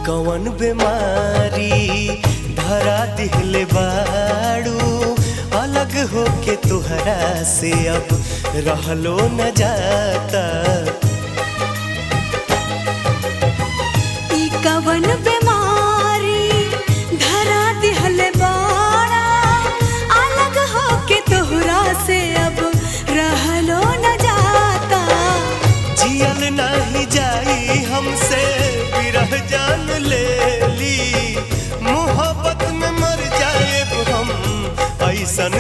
कौन बीमारी धरा दिहले बाड़ू, अलग होके तुहरा से अब रहलो न जाता। ई कवन बीमारी धरा दिहले बाड़ा, अलग होके तुहरा से अब रहलो न जाता। जियल नहीं जाई हमसे विरह जान ले ली, मोहब्बत में मर जाए हम ऐसन